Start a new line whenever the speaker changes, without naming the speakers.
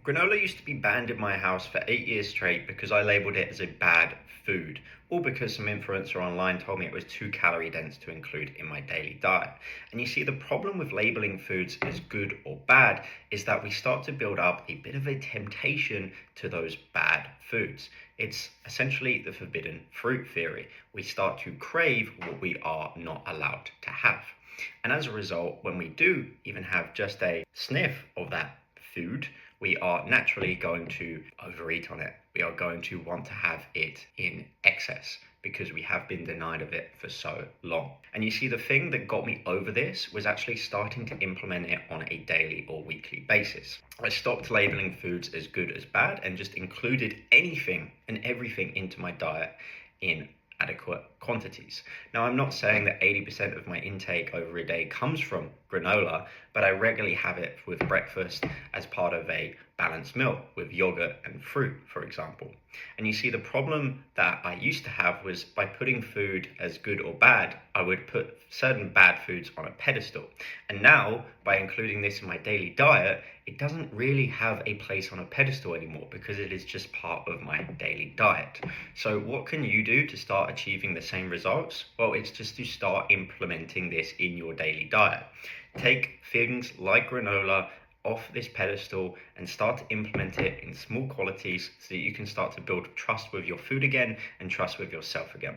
Granola used to be banned in my house for 8 years straight because I labeled it as a bad food, or because some influencer online told me it was too calorie dense to include in my daily diet. And you see, the problem with labeling foods as good or bad is that we start to build up a bit of a temptation to those bad foods. It's essentially the forbidden fruit theory. We start to crave what we are not allowed to have. And as a result, when we do even have just a sniff of that food, we are naturally going to overeat on it. We are going to want to have it in excess because we have been denied of it for so long. And you see, the thing that got me over this was actually starting to implement it on a daily or weekly basis. I stopped labeling foods as good as bad and just included anything and everything into my diet in adequate quantities. Now, I'm not saying that 80% of my intake over a day comes from granola, but I regularly have it with breakfast as part of a balanced meal with yogurt and fruit, for example. And you see, the problem that I used to have was by putting food as good or bad, I would put certain bad foods on a pedestal. And now, by including this in my daily diet, it doesn't really have a place on a pedestal anymore because it is just part of my daily diet. So what can you do to start achieving the same results? Well, it's just to start implementing this in your daily diet. Take things like granola off this pedestal and start to implement it in small quantities so that you can start to build trust with your food again and trust with yourself again.